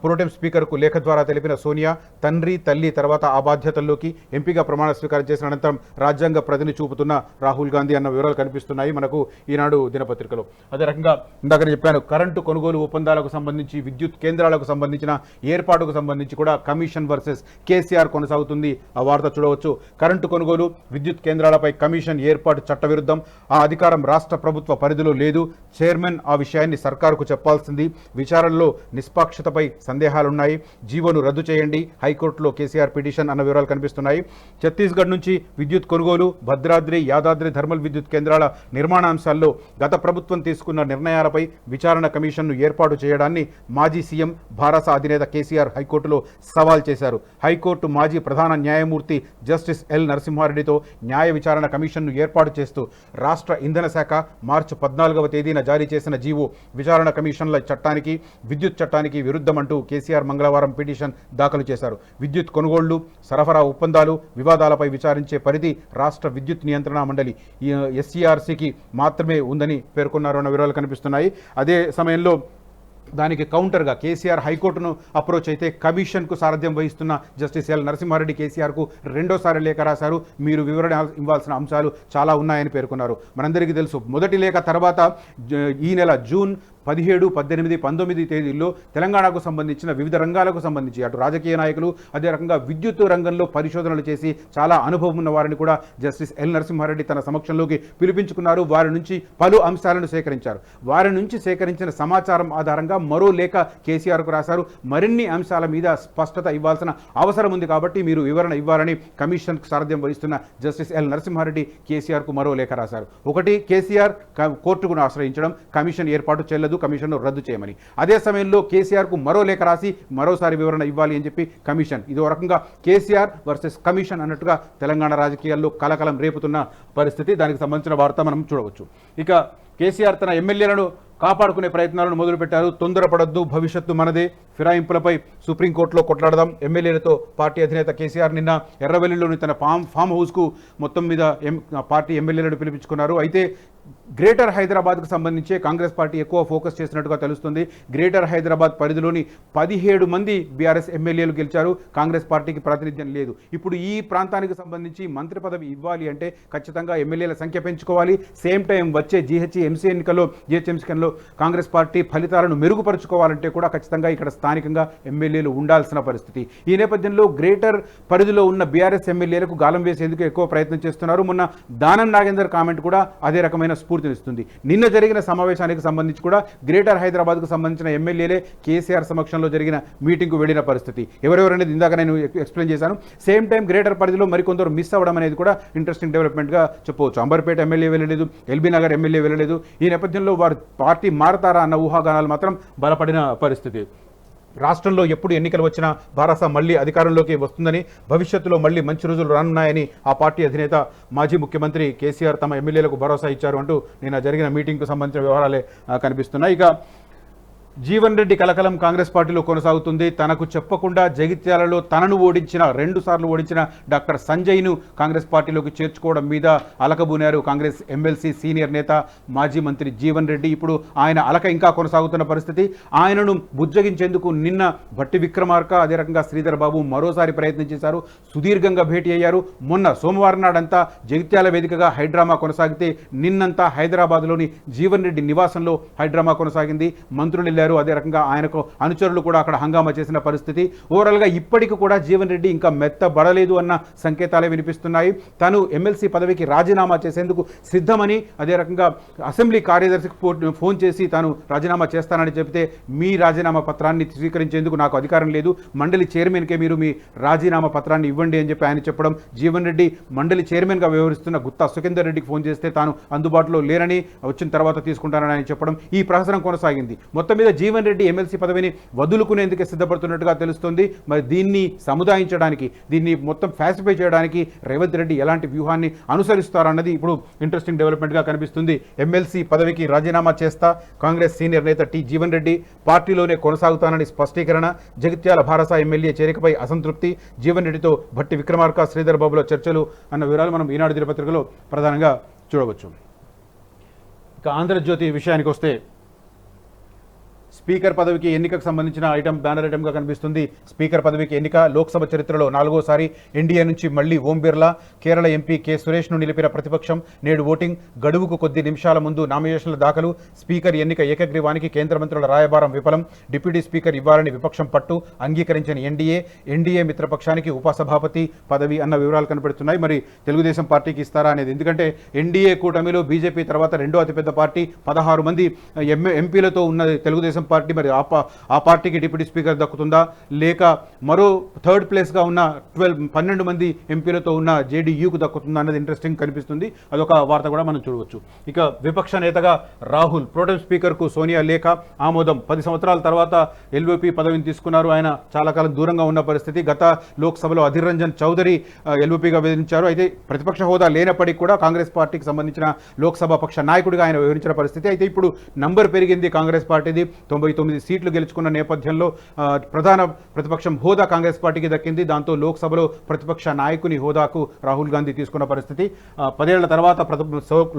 ప్రోటెం స్పీకర్కు లేఖ ద్వారా తెలిపిన సోనియా, తండ్రి తల్లి తర్వాత ఆ బాధ్యతల్లోకి ఎంపీగా ప్రమాణ స్వీకారం చేసిన అనంతరం రాజ్యాంగ ప్రతిని చూపుతున్న రాహుల్ గాంధీ అన్న వివరాలు కనిపిస్తున్నాయి మనకు ఈనాడు దినపత్రికలో. అదే రకంగా ఇందాక చెప్పాను, కరెంటు కొనుగోలు ఒప్పందాలకు సంబంధించి, విద్యుత్ కేంద్రాలకు సంబంధించిన ఏర్పాటుకు సంబంధించి కూడా కమిషన్ వర్సెస్ కేసీఆర్ కొనసాగుతుంది. ఆ వార్త చూడవచ్చు. కరెంటు కొనుగోలు, విద్యుత్ కేంద్రాలపై కమిషన్ ఏర్పాటు చట్టవిరుద్ధం. ఆ అధికారం రాష్ట్ర ప్రభుత్వ పరిధిలో లేదు. చైర్మన్ ఆ విషయాన్ని సర్కారుకు చెప్పాల్సింది. విచారణలో నిష్పాక్షతపై సందేహాలున్నాయి. జీవోను రద్దు చేయండి, హైకోర్టులో కేసీఆర్ పిటిషన్ అన్న వివరాలు కనిపిస్తున్నాయి. ఛత్తీస్గఢ్ నుంచి విద్యుత్ కొనుగోలు, భద్రాద్రి, యాదాద్రి థర్మల్ విద్యుత్ కేంద్రాల నిర్మాణాంశాల్లో గత ప్రభుత్వం తీసుకున్న నిర్ణయాలపై విచారణ కమిషన్ను ఏర్పాటు చేయడాన్ని మాజీ సీఎం, భారస అధినేత కేసీఆర్ హైకోర్టులో సవాల్ చేశారు. హైకోర్టు మాజీ ప్రధాన న్యాయమూర్తి జస్టిస్ ఎల్ నరసింహారెడ్డితో న్యాయ విచారణ కమిషన్ను ఏర్పాటు చేస్తూ రాష్ట్ర ఇంధన శాఖ మార్చి 14వ తేదీన జారీ చేసిన జీవో విచారణ కమిషన్ల చట్టానికి, విద్యుత్ చట్టానికి విరుద్ధమంటూ కేసీఆర్ మంగళవారం పిటిషన్ దాఖలు చేశారు. విద్యుత్ కొనుగోళ్లు, సరఫరా ఒప్పందాలు, వివాదాలపై విచారించే పరిధి రాష్ట్ర విద్యుత్ నియంత్రణ మండలి ఎస్సీఆర్సీకి మాత్రమే ఉందని పేర్కొన్నారు అన్న వివరాలు కనిపిస్తున్నాయి. అదే సమయంలో దానికి కౌంటర్గా కేసీఆర్ హైకోర్టును అప్రోచ్ అయితే కమిషన్కు సారథ్యం వహిస్తున్న జస్టిస్ ఎల్ నరసింహారెడ్డి కేసీఆర్కు రెండోసారి లేఖ రాశారు. మీరు వివరణ ఇవ్వాల్సిన అంశాలు చాలా ఉన్నాయని పేర్కొన్నారు. మనందరికీ తెలుసు, మొదటి లేఖ తర్వాత ఈ నెల జూన్ 17, 18, 19 తేదీల్లో తెలంగాణకు సంబంధించిన వివిధ రంగాలకు సంబంధించి అటు రాజకీయ నాయకులు అదే రకంగా విద్యుత్ రంగంలో పరిశోధనలు చేసి చాలా అనుభవం ఉన్న వారిని కూడా జస్టిస్ ఎల్ నరసింహారెడ్డి తన సమక్షంలోకి పిలిపించుకున్నారు. వారి నుంచి పలు అంశాలను సేకరించారు. వారి నుంచి సేకరించిన సమాచారం ఆధారంగా మరో లేఖ కేసీఆర్కు రాశారు. మరిన్ని అంశాల మీద స్పష్టత ఇవ్వాల్సిన అవసరం ఉంది కాబట్టి మీరు వివరణ ఇవ్వాలని కమిషన్కు సారథ్యం వహిస్తున్న జస్టిస్ ఎల్ నరసింహారెడ్డి కేసీఆర్కు మరో లేఖ రాశారు. ఒకటి, కేసీఆర్ కోర్టును ఆశ్రయించడం, కమిషన్ ఏర్పాటు చెల్లదు, కమిషన్ను రద్దు చేయమని. అదే సమయంలో కేసీఆర్కు మరో లేఖ రాసి మరోసారి వివరణ ఇవ్వాలి అని చెప్పి కమిషన్. ఇదో రకంగా కేసీఆర్ వర్సెస్ కమిషన్ అన్నట్టుగా తెలంగాణ రాజకీయాల్లో కలకలం రేపుతున్న పరిస్థితి. దానికి సంబంధించిన వార్త మనం చూడవచ్చు. ఇక కేసీఆర్ తన ఎమ్మెల్యేలను కాపాడుకునే ప్రయత్నాలను మొదలుపెట్టారు. తొందరపడొద్దు, భవిష్యత్తు మనదే, ఫిరాయింపులపై సుప్రీంకోర్టులో కొట్లాడదాం. ఎమ్మెల్యేలతో పార్టీ అధినేత కేసీఆర్ నిన్న ఎర్రవెల్లిలోని తన ఫామ్ హౌస్కు మొత్తం మీద పార్టీ ఎమ్మెల్యేలను పిలిపించుకున్నారు. అయితే గ్రేటర్ హైదరాబాద్కు సంబంధించి కాంగ్రెస్ పార్టీ ఎక్కువ ఫోకస్ చేసినట్టుగా తెలుస్తుంది. గ్రేటర్ హైదరాబాద్ పరిధిలోని 17 మంది బీఆర్ఎస్ ఎమ్మెల్యేలు గెలిచారు. కాంగ్రెస్ పార్టీకి ప్రాతినిధ్యం లేదు. ఇప్పుడు ఈ ప్రాంతానికి సంబంధించి మంత్రి పదవి ఇవ్వాలి అంటే ఖచ్చితంగా ఎమ్మెల్యేల సంఖ్య పెంచుకోవాలి. సేమ్ టైం వచ్చే జిహెచ్ఎంసీ ఎన్నికల్లో కాంగ్రెస్ పార్టీ ఫలితాలను మెరుగుపరుచుకోవాలంటే కూడా ఖచ్చితంగా ఇక్కడ స్థానికంగా ఎమ్మెల్యేలు ఉండాల్సిన పరిస్థితి. ఈ నేపథ్యంలో గ్రేటర్ పరిధిలో ఉన్న బీఆర్ఎస్ ఎమ్మెల్యేలకు గాలం వేసేందుకు ఎక్కువ ప్రయత్నం చేస్తున్నారు. మొన్న దానం నాగేందర్ కామెంట్ కూడా అదే రకమైన స్ఫూర్తినిస్తుంది. నిన్న జరిగిన సమావేశానికి సంబంధించి కూడా గ్రేటర్ హైదరాబాద్కు సంబంధించిన ఎమ్మెల్యేలే కేసీఆర్ సమక్షంలో జరిగిన మీటింగ్కు వెళ్లిన పరిస్థితి. ఎవరెవరనేది ఇందాక నేను ఎక్స్ప్లెయిన్ చేశాను. సేమ్ టైం గ్రేటర్ పరిధిలో మరికొందరు మిస్ అవ్వడం అనేది కూడా ఇంట్రెస్టింగ్ డెవలప్మెంట్గా చెప్పవచ్చు. అంబర్పేట ఎమ్మెల్యే వెళ్ళలేదు, ఎల్బీ నగర్ ఎమ్మెల్యే వెళ్ళలేదు. ఈ నేపథ్యంలో వారు పార్టీ మారతారా అన్న ఊహాగానాలు మాత్రం బలపడిన పరిస్థితి. రాష్ట్రంలో ఎప్పుడు ఎన్నికలు వచ్చినా భారస మళ్లీ అధికారంలోకి వస్తుందని, భవిష్యత్తులో మళ్లీ మంచి రోజులు రానున్నాయని ఆ పార్టీ అధినేత మాజీ ముఖ్యమంత్రి కేసీఆర్ తమ ఎమ్మెల్యేలకు భరోసా ఇచ్చారు అంటూ నిన్న జరిగిన మీటింగ్కు సంబంధించిన వివరాలే కనిపిస్తున్నాయి. ఇక జీవన్ రెడ్డి కలకలం కాంగ్రెస్ పార్టీలో కొనసాగుతుంది. తనకు చెప్పకుండా జగిత్యాలలో తనను ఓడించిన 2 సార్లు ఓడించిన డాక్టర్ సంజయ్ను కాంగ్రెస్ పార్టీలోకి చేర్చుకోవడం మీద అలకబూనారు కాంగ్రెస్ ఎమ్మెల్సీ సీనియర్ నేత మాజీ మంత్రి జీవన్ రెడ్డి. ఇప్పుడు ఆయన అలక ఇంకా కొనసాగుతున్న పరిస్థితి. ఆయనను బుజ్జగించేందుకు నిన్న భట్టి విక్రమార్క అదే రకంగా శ్రీధర్ బాబు మరోసారి ప్రయత్నం చేశారు. సుదీర్ఘంగా భేటీ అయ్యారు. మొన్న సోమవారం నాడంతా జగిత్యాల వేదికగా హైడ్రామా కొనసాగితే నిన్నంతా హైదరాబాద్లోని జీవన్ రెడ్డి నివాసంలో హైడ్రామా కొనసాగింది. మంత్రులు అదే రకంగా ఆయనకు అనుచరులు కూడా అక్కడ హంగామా చేసిన పరిస్థితి. ఓవరాల్గా ఇప్పటికి కూడా జీవన్ రెడ్డి ఇంకా మెత్తబడలేదు అన్న సంకేతాలే వినిపిస్తున్నాయి. తను ఎమ్మెల్సీ పదవికి రాజీనామా చేసేందుకు సిద్ధమని అదే రకంగా అసెంబ్లీ కార్యదర్శికి ఫోన్ చేసి తాను రాజీనామా చేస్తానని చెబితే మీ రాజీనామా పత్రాన్ని స్వీకరించేందుకు నాకు అధికారం లేదు, మండలి చైర్మన్కే మీరు మీ రాజీనామా పత్రాన్ని ఇవ్వండి అని చెప్పి ఆయన చెప్పడం, జీవన్ రెడ్డి మండలి చైర్మన్గా వ్యవహరిస్తున్న గుత్తా సుఖేందర్ రెడ్డికి ఫోన్ చేస్తే తాను అందుబాటులో లేరని, వచ్చిన తర్వాత తీసుకుంటానని ఆయన చెప్పడం, ఈ ప్రహసనం కొనసాగింది. మొత్తం మీద జీవన్ రెడ్డి ఎమ్మెల్సీ పదవిని వదులుకునేందుకే సిద్ధపడుతున్నట్టుగా తెలుస్తోంది. మరి దీన్ని సముదాయించడానికి, దీన్ని మొత్తం ఫ్యాసిఫై చేయడానికి రేవంత్ రెడ్డి ఎలాంటి వ్యూహాన్ని అనుసరిస్తారన్నది ఇప్పుడు ఇంట్రెస్టింగ్ డెవలప్మెంట్గా కనిపిస్తుంది. ఎమ్మెల్సీ పదవికి రాజీనామా చేస్తా కాంగ్రెస్ సీనియర్ నేత జీవన్ రెడ్డి, పార్టీలోనే కొనసాగుతానని స్పష్టీకరణ, జగిత్యాల భారస ఎమ్మెల్యే చేరికపై అసంతృప్తి, జీవన్ రెడ్డితో భట్టి విక్రమార్క శ్రీధర్ బాబుల చర్చలు అన్న వివరాలు మనం ఈనాడు దినపత్రికలో ప్రధానంగా చూడవచ్చు. ఇక ఆంధ్రజ్యోతి విషయానికి వస్తే స్పీకర్ పదవికి ఎన్నికకు సంబంధించిన బ్యానర్ ఐటమ్గా కనిపిస్తుంది. స్పీకర్ పదవికి ఎన్నిక లోక్సభ చరిత్రలో 4వసారి. ఎన్డీఏ నుంచి మళ్లీ ఓం బిర్లా, కేరళ ఎంపీ కె సురేష్ను నిలిపిన ప్రతిపక్షం. నేడు ఓటింగ్, గడువుకు కొద్ది నిమిషాల ముందు నామినేషన్ల దాఖలు. స్పీకర్ ఎన్నిక ఏకగ్రీవానికి కేంద్ర మంత్రుల రాయబారం విఫలం. డిప్యూటీ స్పీకర్ ఇవ్వాలని విపక్షం పట్టు, అంగీకరించిన ఎన్డీఏ మిత్రపక్షానికి ఉపసభాపతి పదవి అన్న వివరాలు కనబడుతున్నాయి. మరి తెలుగుదేశం పార్టీకి ఇస్తారా అనేది, ఎందుకంటే ఎన్డీఏ కూటమిలో బీజేపీ తర్వాత రెండో అతిపెద్ద పార్టీ, 16 మంది ఎంపీలతో ఉన్న తెలుగుదేశం పార్టీ. మరి ఆ పార్టీకి డిప్యూటీ స్పీకర్ దక్కుతుందా, లేక మరో థర్డ్ ప్లేస్గా ఉన్న 12 మంది ఎంపీలతో ఉన్న జేడీయూకు దక్కుతుందా అన్నది ఇంట్రెస్టింగ్ కనిపిస్తుంది. అదొక వార్త కూడా మనం చూడవచ్చు. ఇక విపక్ష నేతగా రాహుల్, ప్రోటెం స్పీకర్కు సోనియా లేఖ ఆమోదం. 10 సంవత్సరాల తర్వాత ఎల్ఓపీ పదవిని తీసుకున్నారు. ఆయన చాలా కాలం దూరంగా ఉన్న పరిస్థితి. గత లోక్సభలో అధీర్ రంజన్ చౌదరి ఎల్ఓపీగా వివరించారు. అయితే ప్రతిపక్ష హోదా లేనప్పటికీ కూడా కాంగ్రెస్ పార్టీకి సంబంధించిన లోక్సభ పక్ష నాయకుడిగా ఆయన వివరించిన పరిస్థితి. అయితే ఇప్పుడు నంబర్ పెరిగింది కాంగ్రెస్ పార్టీది. 99 సీట్లు గెలుచుకున్న నేపథ్యంలో ప్రధాన ప్రతిపక్షం హోదా కాంగ్రెస్ పార్టీకి దక్కింది. దాంతో లోక్సభలో ప్రతిపక్ష నాయకుని హోదాకు రాహుల్ గాంధీ తీసుకున్న పరిస్థితి. 10 ఏళ్ల తర్వాత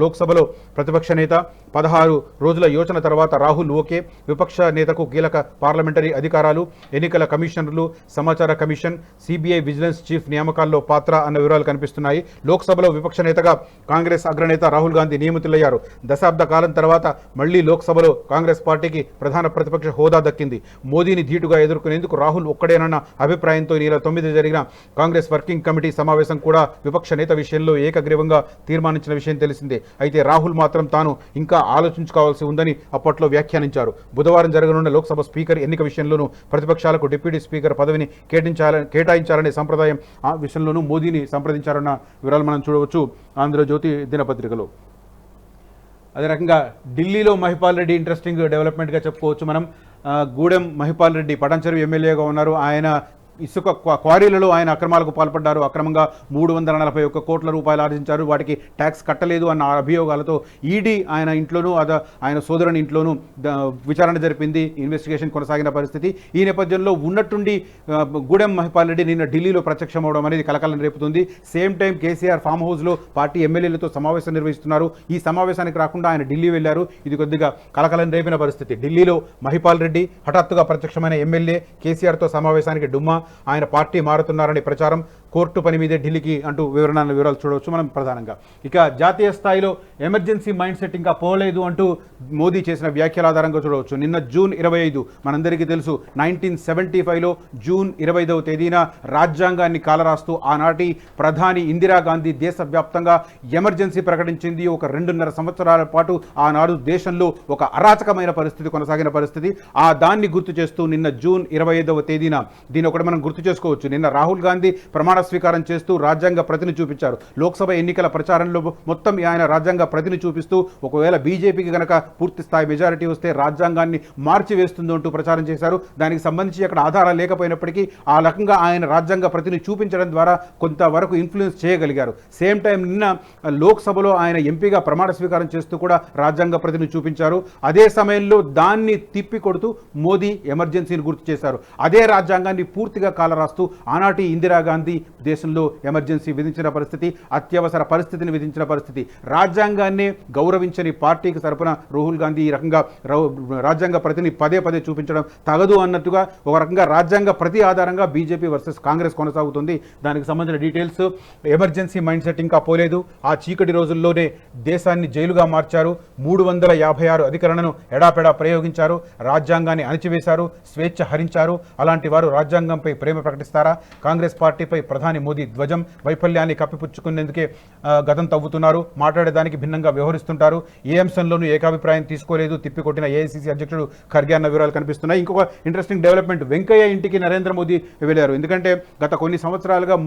లోక్సభలో ప్రతిపక్ష నేత, 16 రోజుల యోచన తర్వాత రాహుల్ ఓకే. విపక్ష నేతకు కీలక పార్లమెంటరీ అధికారాలు, ఎన్నికల కమిషనర్లు, సమాచార కమిషన్, సిబిఐ విజిలెన్స్ చీఫ్ నియామకాల్లో పాత్ర అన్న వివరాలు కనిపిస్తున్నాయి. లోక్సభలో విపక్ష నేతగా కాంగ్రెస్ అగ్రనేత రాహుల్ గాంధీ నియమితులయ్యారు. దశాబ్ద కాలం తర్వాత మళ్లీ లోక్సభలో కాంగ్రెస్ పార్టీకి ప్రధాన ప్రతిపక్ష హోదా దక్కింది. మోదీని ధీటుగా ఎదుర్కొనేందుకు రాహుల్ ఒక్కడేనన్న అభిప్రాయంతో ఈ నెల 9 జరిగిన కాంగ్రెస్ వర్కింగ్ కమిటీ సమావేశం కూడా విపక్ష నేత విషయంలో ఏకగ్రీవంగా తీర్మానించిన విషయం తెలిసిందే. అయితే రాహుల్ మాత్రం తాను ఇంకా ఆలోచించుకోవాల్సి ఉందని అప్పట్లో వ్యాఖ్యానించారు. బుధవారం జరగనున్న లోక్సభ స్పీకర్ ఎన్నిక విషయంలోనూ ప్రతిపక్షాలకు డిప్యూటీ స్పీకర్ పదవిని కేటాయించాలనే సంప్రదాయం ఆ విషయంలోనూ మోదీని సంప్రదించారన్న వివరాలు మనం చూడవచ్చు ఆంధ్రజ్యోతి దినపత్రికలో. అదే రకంగా ఢిల్లీలో మహిపాల్ రెడ్డి ఇంట్రెస్టింగ్ డెవలప్మెంట్గా చెప్పుకోవచ్చు మనం. గూడెం మహిపాల్ రెడ్డి పటాన్చెరు ఎమ్మెల్యేగా ఉన్నారు. ఆయన ఇసుక క్వారీలలో ఆయన అక్రమాలకు పాల్పడ్డారు. అక్రమంగా 341 కోట్ల రూపాయలు ఆర్జించారు. వాటికి ట్యాక్స్ కట్టలేదు అన్న అభియోగాలతో ఈడీ ఆయన ఇంట్లోనూ ఆయన సోదరుని ఇంట్లోనూ విచారణ జరిపింది. ఇన్వెస్టిగేషన్ కొనసాగిన పరిస్థితి. ఈ నేపథ్యంలో ఉన్నట్టుండి గూడెం మహిపాల్ రెడ్డి నిన్న ఢిల్లీలో ప్రత్యక్షమవడం అనేది కలకలం రేపుతుంది. సేమ్ టైం కేసీఆర్ ఫామ్ హౌస్లో పార్టీ ఎమ్మెల్యేలతో సమావేశం నిర్వహిస్తున్నారు. ఈ సమావేశానికి రాకుండా ఆయన ఢిల్లీ వెళ్లారు. ఇది కొద్దిగా కలకలం రేపిన పరిస్థితి. ఢిల్లీలో మహిపాల్ రెడ్డి హఠాత్తుగా ప్రత్యక్షమైన ఎమ్మెల్యే, కేసీఆర్తో సమావేశానికి డుమ్మా, ఆయన పార్టీ మారుతున్నారని ప్రచారం, కోర్టు పని మీదే ఢిల్లీకి అంటూ వివరాలు చూడవచ్చు మనం ప్రధానంగా. ఇక జాతీయ స్థాయిలో ఎమర్జెన్సీ మైండ్ సెట్ ఇంకా పోలేదు అంటూ మోదీ చేసిన వ్యాఖ్యల ఆధారంగా చూడవచ్చు. నిన్న జూన్ 25 మనందరికీ తెలుసు 1975లో జూన్ 25వ తేదీన రాజ్యాంగాన్ని కాలరాస్తూ ఆనాటి ప్రధాని ఇందిరాగాంధీ దేశవ్యాప్తంగా ఎమర్జెన్సీ ప్రకటించింది. ఒక 2.5 సంవత్సరాల పాటు ఆనాడు దేశంలో ఒక అరాచకమైన పరిస్థితి కొనసాగిన పరిస్థితి. దాన్ని గుర్తు చేస్తూ నిన్న జూన్ 25వ తేదీన దీని ఒకటి మనం గుర్తు చేసుకోవచ్చు. నిన్న రాహుల్ గాంధీ ప్రమాణ స్వీకారం చేస్తూ రాజ్యాంగ ప్రతిని చూపించారు. లోక్సభ ఎన్నికల ప్రచారంలో మొత్తం ఆయన రాజ్యాంగ ప్రతిని చూపిస్తూ ఒకవేళ బీజేపీకి గనక పూర్తి స్థాయి మెజారిటీ వస్తే రాజ్యాంగాన్ని మార్చివేస్తుందో అంటూ ప్రచారం చేశారు. దానికి సంబంధించి అక్కడ ఆధారాలు లేకపోయినప్పటికీ ఆ రకంగా ఆయన రాజ్యాంగ ప్రతిని చూపించడం ద్వారా కొంతవరకు ఇన్ఫ్లుయెన్స్ చేయగలిగారు. సేమ్ టైం నిన్న లోక్సభలో ఆయన ఎంపీగా ప్రమాణ స్వీకారం చేస్తూ కూడా రాజ్యాంగ ప్రతిని చూపించారు. అదే సమయంలో దాన్ని తిప్పికొడుతూ మోదీ ఎమర్జెన్సీని గుర్తు చేశారు. అదే రాజ్యాంగాన్ని పూర్తిగా కాలరాస్తూ ఆనాటి ఇందిరాగాంధీ దేశంలో ఎమర్జెన్సీ విధించిన పరిస్థితి, అత్యవసర పరిస్థితిని విధించిన పరిస్థితి. రాజ్యాంగాన్ని గౌరవించని పార్టీకి తరపున రాహుల్ గాంధీ ఈ రకంగా రాజ్యాంగ ప్రతిని పదే చూపించడం తగదు అన్నట్టుగా ఒక రకంగా రాజ్యాంగ ప్రతి ఆధారంగా బీజేపీ వర్సెస్ కాంగ్రెస్ కొనసాగుతుంది. దానికి సంబంధించిన డీటెయిల్స్. ఎమర్జెన్సీ మైండ్ సెట్ ఇంకా పోలేదు. ఆ చీకటి రోజుల్లోనే దేశాన్ని జైలుగా మార్చారు. 356 అధికరణను ఎడాపెడా ప్రయోగించారు. రాజ్యాంగాన్ని అణచివేశారు, స్వేచ్ఛ హరించారు. అలాంటి వారు రాజ్యాంగంపై ప్రేమ ప్రకటిస్తారా? కాంగ్రెస్ పార్టీపై ప్రధాని మోదీ ధ్వజం, వైఫల్యాన్ని కప్పిపుచ్చుకునేందుకే గతం తవ్వుతున్నారు. మాట్లాడేదానికి భిన్నంగా వ్యవహరిస్తుంటారు. ఏ అంశంలోనూ ఏకాభిప్రాయం తీసుకోలేదు. తిప్పికొట్టిన ఏఐసీసీ అధ్యక్షుడు ఖర్గే అన్న వివరాలు కనిపిస్తున్నాయి. ఇంకొక ఇంట్రెస్టింగ్ డెవలప్మెంట్, వెంకయ్య ఇంటికి నరేంద్ర మోదీ వెళ్ళారు. ఎందుకంటే గత కొన్ని సంవత్సరాలుగా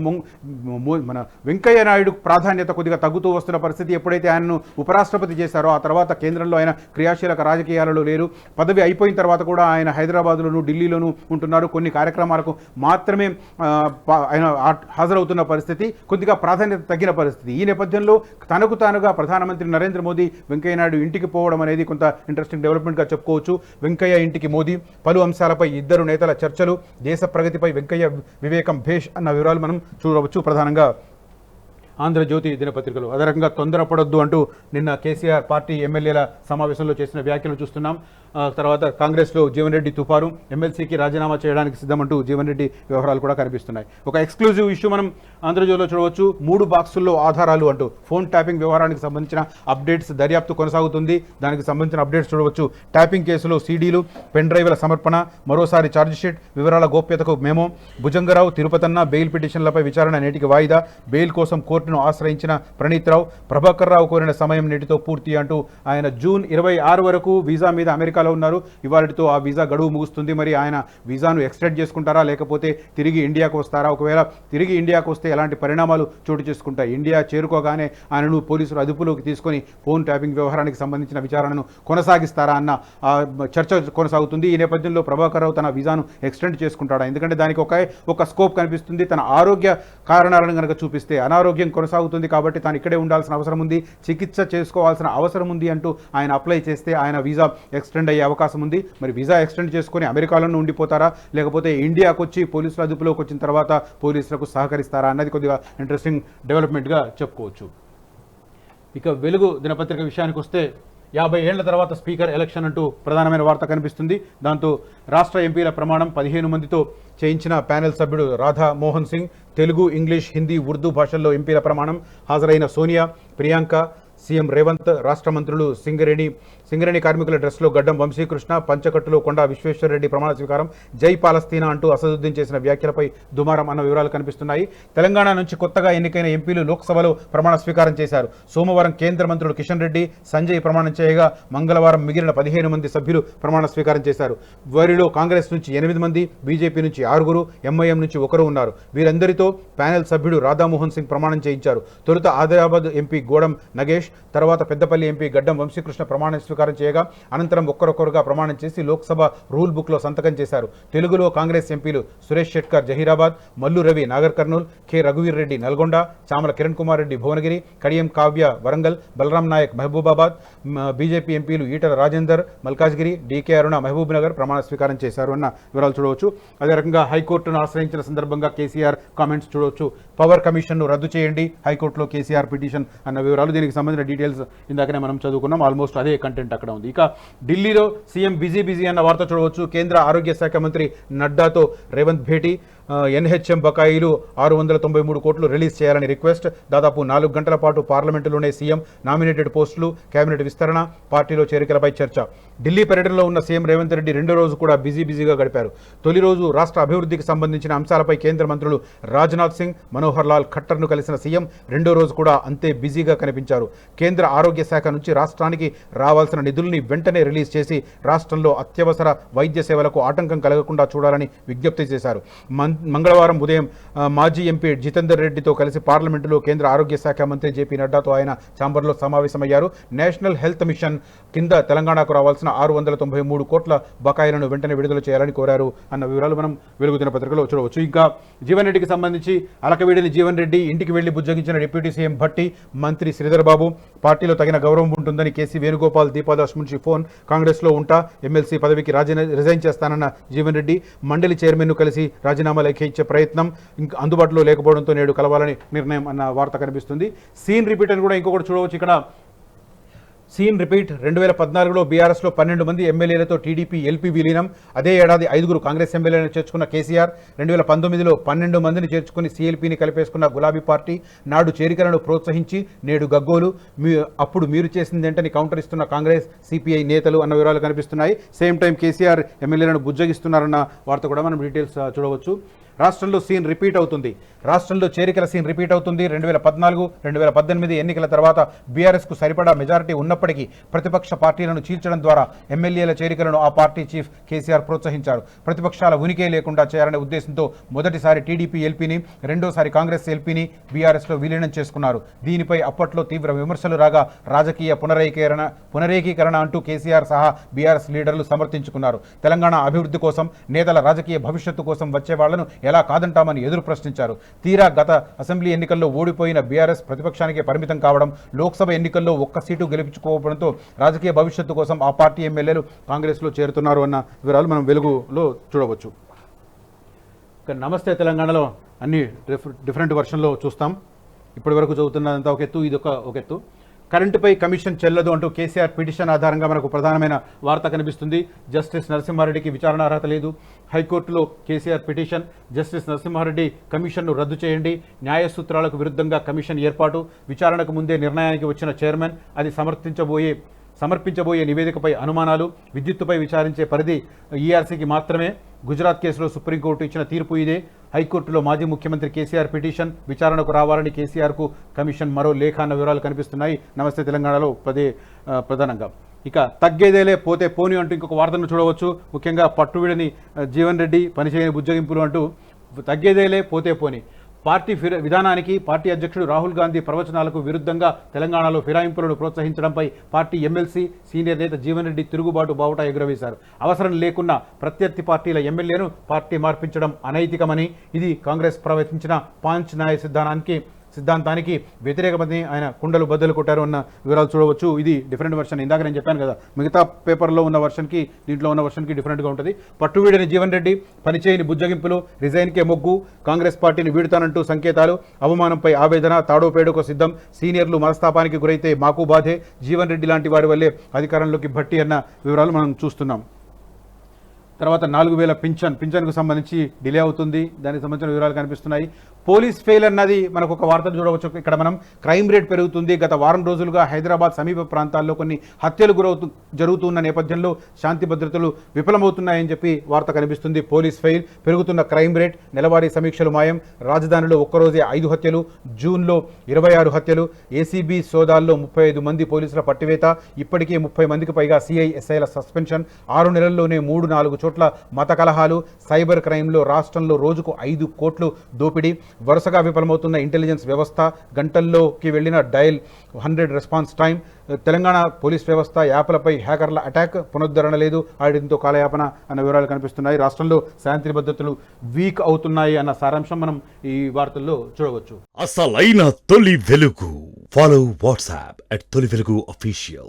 మన వెంకయ్య నాయుడు ప్రాధాన్యత కొద్దిగా తగ్గుతూ వస్తున్న పరిస్థితి. ఎప్పుడైతే ఆయనను ఉపరాష్ట్రపతి చేశారో ఆ తర్వాత కేంద్రంలో ఆయన క్రియాశీలక రాజకీయాలలో లేరు. పదవి అయిపోయిన తర్వాత కూడా ఆయన హైదరాబాద్లోను ఢిల్లీలోనూ ఉంటున్నారు. కొన్ని కార్యక్రమాలకు మాత్రమే ఆయన హాజరవుతున్న పరిస్థితి, కొద్దిగా ప్రాధాన్యత తగ్గిన పరిస్థితి. ఈ నేపథ్యంలో తనకు తానుగా ప్రధానమంత్రి నరేంద్ర మోదీ వెంకయ్య నాయుడు ఇంటికి పోవడం అనేది కొంత ఇంట్రెస్టింగ్ డెవలప్మెంట్గా చెప్పుకోవచ్చు. వెంకయ్య ఇంటికి మోదీ, పలు అంశాలపై ఇద్దరు నేతల చర్చలు, దేశ ప్రగతిపై వెంకయ్య వివేకం భేష్ అన్న వివరాలు మనం చూడవచ్చు ప్రధానంగా ఆంధ్రజ్యోతి దినపత్రికలో. అదే రకంగా తొందరపడొద్దు అంటూ నిన్న కేసీఆర్ పార్టీ ఎమ్మెల్యేల సమావేశంలో చేసిన వ్యాఖ్యలు చూస్తున్నాం. తర్వాత కాంగ్రెస్లో జీవన్ రెడ్డి తుఫారు, ఎమ్మెల్సీకి రాజీనామా చేయడానికి సిద్ధమంటూ జీవన్ రెడ్డి వ్యవహారాలు కూడా కనిపిస్తున్నాయి. ఒక ఎక్స్క్లూజివ్ ఇష్యూ మనం ఆంధ్రజ్యోతిలో చూడవచ్చు. 3 బాక్సుల్లో ఆధారాలు అంటూ ఫోన్ ట్యాపింగ్ వ్యవహారానికి సంబంధించిన అప్డేట్స్ దర్యాప్తు కొనసాగుతుంది. దానికి సంబంధించిన అప్డేట్స్ చూడవచ్చు. ట్యాపింగ్ కేసులో సీడీలు, పెన్ డ్రైవ్ల సమర్పణ, మరోసారి ఛార్జిషీట్, వివరాల గోప్యతకు మెమో, భుజంగరావు, తిరుపతన్న బెయిల్ పిటిషన్లపై విచారణ నేటికి వాయిదా, బెయిల్ కోసం కోర్టును ఆశ్రయించిన ప్రణీత్ రావు, ప్రభాకర్ రావు కోరిన సమయం నేటితో పూర్తి అంటూ ఆయన జూన్ 26 వరకు వీసా మీద అమెరికాలో ఉన్నారు. ఇవాళతో ఆ వీసా గడువు ముగుస్తుంది. మరి ఆయన వీసాను ఎక్స్టెండ్ చేసుకుంటారా లేకపోతే తిరిగి ఇండియాకు వస్తారా? ఒకవేళ తిరిగి ఇండియాకు వస్తే ఎలాంటి పరిణామాలు చోటు చేసుకుంటాయి? ఇండియా చేరుకోగానే ఆయనను పోలీసులు అదుపులోకి తీసుకొని ఫోన్ ట్యాపింగ్ వ్యవహారానికి సంబంధించిన విచారణను కొనసాగిస్తారా అన్న చర్చ కొనసాగుతుంది. ఈ నేపథ్యంలో ప్రభాకర్ రావు తన వీసాను ఎక్స్టెండ్ చేసుకుంటాడా? ఎందుకంటే దానికి ఒక స్కోప్ కనిపిస్తుంది. తన ఆరోగ్య కారణాలను కనుక చూపిస్తే అనారోగ్యం కొనసాగుతుంది కాబట్టి తాను ఇక్కడే ఉండాల్సిన అవసరం ఉంది, చికిత్స చేసుకోవాల్సిన అవసరం ఉంది అంటూ ఆయన అప్లై చేస్తే ఆయన వీసా ఎక్స్టెండ్ ఎక్స్టెండ్ అయ్యే అవకాశం ఉంది. మరి వీసా ఎక్స్టెండ్ చేసుకొని అమెరికాలోనే ఉండిపోతారా, లేకపోతే ఇండియాకు వచ్చి పోలీసుల అదుపులోకి వచ్చిన తర్వాత పోలీసులకు సహకరిస్తారా అన్నది కొద్దిగా ఇంట్రెస్టింగ్ డెవలప్మెంట్గా చెప్పుకోవచ్చు. ఇక వెలుగు దినపత్రిక విషయానికి వస్తే 50 ఏళ్ల తర్వాత స్పీకర్ ఎలక్షన్ అంటూ ప్రధానమైన వార్త కనిపిస్తుంది. దాంతో రాష్ట్ర ఎంపీల ప్రమాణం 15 మందితో చేయించిన ప్యానెల్ సభ్యుడు రాధా మోహన్ సింగ్, తెలుగు, ఇంగ్లీష్, హిందీ, ఉర్దూ భాషల్లో ఎంపీల ప్రమాణం. హాజరైన సోనియా, ప్రియాంక, సీఎం రేవంత్, రాష్ట్ర మంత్రులు సింగరేణి కార్మికుల డ్రెస్లో గడ్డం వంశీకృష్ణ, పంచకట్టులో కొండా విశ్వేశ్వరరెడ్డి ప్రమాణ స్వీకారం. జై పాలస్తీనా అంటూ అసదుద్దీన్ చేసిన వ్యాఖ్యలపై దుమారం అన్న వివరాలు కనిపిస్తున్నాయి. తెలంగాణ నుంచి కొత్తగా ఎన్నికైన ఎంపీలు లోక్సభలో ప్రమాణ స్వీకారం చేశారు. సోమవారం కేంద్ర మంత్రులు కిషన్ రెడ్డి, సంజయ్ ప్రమాణం చేయగా మంగళవారం మిగిలిన 15 మంది సభ్యులు ప్రమాణ స్వీకారం చేశారు. వారిలో కాంగ్రెస్ నుంచి 8 మంది, బీజేపీ నుంచి 6, ఎంఐఎం నుంచి 1 ఉన్నారు. వీరందరితో ప్యానెల్ సభ్యుడు రాధామోహన్ సింగ్ ప్రమాణం చేయించారు. తొలుత ఆదిలాబాద్ ఎంపీ గోడం నగేష్, తర్వాత పెద్దపల్లి ఎంపీ గడ్డం వంశీకృష్ణ ప్రమాణ స్వీకారం చేయగా అనంతరం ఒక్కరొక్కరుగా ప్రమాణం చేసి లోక్సభ రూల్ బుక్లో సంతకం చేశారు. తెలుగులో కాంగ్రెస్ ఎంపీలు సురేష్ షెట్కర్ జహీరాబాద్, మల్లు రవి నాగర్ కర్నూల్, కె రఘువీర్ రెడ్డి నల్గొండ, చామల కిరణ్ కుమార్ రెడ్డి భువనగిరి, కడియం కావ్య వరంగల్, బలరాం నాయక్ మహబూబాబాద్, బీజేపీ ఎంపీలు ఈటల రాజేందర్ మల్కాజ్గిరి, డీకే అరుణ మహబూబ్ నగర్ ప్రమాణ స్వీకారం చేశారు అన్న వివరాలు చూడవచ్చు. అదే రకంగా హైకోర్టును ఆశ్రయించిన సందర్భంగా కేసీఆర్ కామెంట్స్ చూడవచ్చు. పవర్ కమిషన్ను రద్దు చేయండి, హైకోర్టులో కేసీఆర్ పిటిషన్ అన్న వివరాలు. దీనికి సంబంధించిన డీటెయిల్స్ ఇందాకనే మనం చదువుకున్నాం. ఆల్మోస్ట్ అదే కంటెంట్ అక్కడ ఉంది. ఇక ఢిల్లీలో సీఎం బిజీ అన్న వార్త చూడవచ్చు. కేంద్ర ఆరోగ్య శాఖ మంత్రి నడ్డాతో రేవంత్ భేటీ. ఎన్హెచ్ఎం బకాయిలు 693 కోట్లు రిలీజ్ చేయాలని రిక్వెస్ట్. దాదాపు 4 గంటల పాటు పార్లమెంటులోనే సీఎం నామినేటెడ్ పోస్టులు, కేబినెట్ విస్తరణ, పార్టీలో చేరికలపై చర్చ. ఢిల్లీ పర్యటనలో ఉన్న సీఎం రేవంత్ రెడ్డి రెండో రోజు కూడా బిజీగా గడిపారు. తొలి రోజు రాష్ట్ర అభివృద్ధికి సంబంధించిన అంశాలపై కేంద్ర మంత్రులు రాజ్నాథ్ సింగ్, మనోహర్ లాల్ ఖట్టర్ను కలిసిన సీఎం రెండో రోజు కూడా అంతే బిజీగా కనిపించారు. కేంద్ర ఆరోగ్య శాఖ నుంచి రాష్ట్రానికి రావాల్సిన నిధుల్ని వెంటనే రిలీజ్ చేసి రాష్ట్రంలో అత్యవసర వైద్య సేవలకు ఆటంకం కలగకుండా చూడాలని విజ్ఞప్తి చేశారు. మంగళవారం ఉదయం మాజీ ఎంపీ జితేందర్ రెడ్డితో కలిసి పార్లమెంటులో కేంద్ర ఆరోగ్య శాఖ మంత్రి జేపీ నడ్డాతో ఆయన ఛాంబర్లో సమావేశమయ్యారు. నేషనల్ హెల్త్ మిషన్ కింద తెలంగాణకు రావాల్సిన 693 కోట్ల బకాయిలను వెంటనే విడుదల చేయాలని కోరారు అన్న వివరాలు మనం వెలుగు దినపత్రికలో చూడవచ్చు. ఇంకా జీవన్ రెడ్డికి సంబంధించి అలకవీడిని జీవన్ రెడ్డి ఇంటికి వెళ్లి బుజ్జగించిన డిప్యూటీ సీఎం భట్టి, మంత్రి శ్రీధర్ బాబు. పార్టీలో తగిన గౌరవం ఉంటుందని కేసీ వేణుగోపాల్, దీపాదాస్ మున్షి ఫోన్. కాంగ్రెస్లో ఉంటా, ఎమ్మెల్సీ పదవికి రిజైన్ చేస్తానన్న జీవన్ రెడ్డి. మండలి చైర్మన్ను కలిసి రాజీనామా లేఖ ఇచ్చే ప్రయత్నం అందుబాటులో లేకపోవడంతో నేడు కలవాలని నిర్ణయం అన్న వార్త కనిపిస్తుంది. సీన్ రిపీట్ అని కూడా ఇంకొకటి చూడవచ్చు. ఇక్కడ సీన్ రిపీట్. 2014లో బీఆర్ఎస్లో 12 మంది ఎమ్మెల్యేలతో టీడీపీ ఎల్పీ విలీనం. అదే ఏడాది 5 కాంగ్రెస్ ఎమ్మెల్యేలను చేర్చుకున్న కేసీఆర్ 2019లో 12 మందిని చేర్చుకుని సీఎల్పీని కలిపేసుకున్న గులాబీ పార్టీ నాడు చేరికలను ప్రోత్సహించి నేడు గగ్గోలు. అప్పుడు మీరు చేసిందేంటని కౌంటర్ ఇస్తున్న కాంగ్రెస్, సిపిఐ నేతలు అన్న వివరాలు కనిపిస్తున్నాయి. సేమ్ టైం కేసీఆర్ ఎమ్మెల్యేలను బుజ్జగిస్తున్నారన్న వార్త కూడా మనం డీటెయిల్స్ చూడవచ్చు. రాష్ట్రంలో సీన్ రిపీట్ అవుతుంది. రాష్ట్రంలో చేరికల సీన్ రిపీట్ అవుతుంది. 2014, 2018 ఎన్నికల తర్వాత బీఆర్ఎస్కు సరిపడా మెజారిటీ ఉన్నప్పటికీ ప్రతిపక్ష పార్టీలను చీల్చడం ద్వారా ఎమ్మెల్యేల చేరికలను ఆ పార్టీ చీఫ్ కేసీఆర్ ప్రోత్సహించారు. ప్రతిపక్షాల ఉనికే లేకుండా చేయాలనే ఉద్దేశంతో మొదటిసారి టీడీపీ ఎల్పీని, రెండోసారి కాంగ్రెస్ ఎల్పీని బీఆర్ఎస్లో విలీనం చేసుకున్నారు. దీనిపై అప్పట్లో తీవ్ర విమర్శలు రాగా రాజకీయ పునరేకీకరణ అంటూ కేసీఆర్ సహా బీఆర్ఎస్ లీడర్లు సమర్థించుకున్నారు. తెలంగాణ అభివృద్ధి కోసం, నేతల రాజకీయ భవిష్యత్తు కోసం వచ్చే వాళ్లను ఎలా కాదంటామని ఎదురు ప్రశ్నించారు. తీరా గత అసెంబ్లీ ఎన్నికల్లో ఓడిపోయిన బీఆర్ఎస్ ప్రతిపక్షానికే పరిమితం కావడం, లోక్సభ ఎన్నికల్లో ఒక్క సీటు గెలుచుకోవడంతో రాజకీయ భవిష్యత్తు కోసం ఆ పార్టీ ఎమ్మెల్యేలు కాంగ్రెస్లో చేరుతున్నారు అన్న వివరాలు మనం వెలుగులో చూడవచ్చు. నమస్తే తెలంగాణలో అన్ని డిఫరెంట్ వర్షన్లో చూస్తాం. ఇప్పటి వరకు చదువుతున్నదంతా ఒక ఎత్తు, ఇది ఒక ఎత్తు. కరెంటుపై కమిషన్ చెల్లదు అంటూ కేసీఆర్ పిటిషన్ ఆధారంగా మనకు ప్రధానమైన వార్త కనిపిస్తుంది. జస్టిస్ నరసింహారెడ్డికి విచారణ అర్హత లేదు. హైకోర్టులో కేసీఆర్ పిటిషన్. జస్టిస్ నరసింహారెడ్డి కమిషన్ను రద్దు చేయండి, న్యాయ సూత్రాలకు విరుద్ధంగా కమిషన్ ఏర్పాటు, విచారణకు ముందే నిర్ణయానికి వచ్చిన చైర్మన్, అది సమర్పించబోయే నివేదికపై అనుమానాలు, విద్యుత్తుపై విచారించే పరిధి ఈఆర్సీకి మాత్రమే. గుజరాత్ కేసులో సుప్రీంకోర్టు ఇచ్చిన తీర్పు ఇదే. హైకోర్టులో మాజీ ముఖ్యమంత్రి కేసీఆర్ పిటిషన్. విచారణకు రావాలని కేసీఆర్కు కమిషన్ మరో లేఖ అన్న వివరాలు కనిపిస్తున్నాయి. నమస్తే తెలంగాణలో ప్రధానంగా. ఇక తగ్గేదేలే పోతే పోని అంటూ ఇంకొక వార్తను చూడవచ్చు. ముఖ్యంగా పట్టువిడని జీవన్ రెడ్డి, పనిచేయని బుజ్జగింపులు అంటూ తగ్గేదేలే పోతే పోని. పార్టీ విధానానికి, పార్టీ అధ్యక్షుడు రాహుల్ గాంధీ ప్రవచనాలకు విరుద్ధంగా తెలంగాణలో ఫిరాయింపులను ప్రోత్సహించడంపై పార్టీ ఎమ్మెల్సీ, సీనియర్ నేత జీవన్ రెడ్డి తిరుగుబాటు బావుటా ఎగురవేశారు. అవసరం లేకున్నా ప్రత్యర్థి పార్టీల ఎమ్మెల్యేను పార్టీ మార్పించడం అనైతికమని, ఇది కాంగ్రెస్ ప్రవచించిన పాంచ్ న్యాయ సిద్ధాంతానికి సిద్ధాంతానికి వ్యతిరేకమని ఆయన కుండలు బద్దలు కొట్టారు అన్న వివరాలు చూడవచ్చు. ఇది డిఫరెంట్ వర్షన్. ఇందాక నేను చెప్పాను కదా, మిగతా పేపర్లో ఉన్న వర్షన్కి దీంట్లో ఉన్న వర్షన్కి డిఫరెంట్గా ఉంటుంది. పట్టువీడని జీవన్ రెడ్డి, పనిచేయని బుజ్జగింపులు, రిజైన్కే మొగ్గు, కాంగ్రెస్ పార్టీని వీడుతానంటూ సంకేతాలు, అవమానంపై ఆవేదన, తాడోపేడోకు సిద్ధం, సీనియర్లు మనస్తాపానికి గురైతే మాకు బాధే, జీవన్ రెడ్డి లాంటి వారి వల్లే అధికారంలోకి భట్టి అన్న వివరాలు మనం చూస్తున్నాం. తర్వాత 4000 పింఛన్కు సంబంధించి డిలే అవుతుంది, దానికి సంబంధించిన వివరాలు కనిపిస్తున్నాయి. పోలీస్ ఫెయిల్ అన్నది మనకు ఒక వార్తను చూడవచ్చు. ఇక్కడ మనం క్రైమ్ రేట్ పెరుగుతుంది. గత వారం రోజులుగా హైదరాబాద్ సమీప ప్రాంతాల్లో కొన్ని హత్యలు జరుగుతున్న నేపథ్యంలో శాంతి భద్రతలు విఫలమవుతున్నాయని చెప్పి వార్త కనిపిస్తుంది. పోలీస్ ఫెయిల్, పెరుగుతున్న క్రైమ్ రేట్, నెలవారీ సమీక్షలు మాయం, రాజధానిలో ఒక్కరోజే 5 హత్యలు, జూన్లో 26 హత్యలు, ఏసీబీ సోదాల్లో 35 మంది పోలీసుల పట్టివేత, ఇప్పటికే 30 మందికి పైగా సిఐఎస్ఐల సస్పెన్షన్, 6 నెలల్లోనే 3-4 చోట్ల మత కలహాలు, సైబర్ క్రైమ్లో రాష్ట్రంలో రోజుకు 5 కోట్లు దోపిడీ, వరుసగా విఫలమవుతున్న ఇంటెలిజెన్స్ వ్యవస్థ, గంటల్లోకి వెళ్లిన dial 100 response time, Telangana police వ్యవస్థ యాప్లపై హ్యాకర్ల అటాక్, పునరుద్ధరణ లేదు, ఆడితో కాలయాపన అన్న వివరాలు కనిపిస్తున్నాయి. రాష్ట్రంలో శాంతి భద్రతలు వీక్ అవుతున్నాయి అన్న సారాంశం మనం ఈ వార్తల్లో చూడవచ్చు. అసలైన తొలి వెలుగు. ఫాలో వాట్సాప్ @తొలి వెలుగు అఫీషియల్.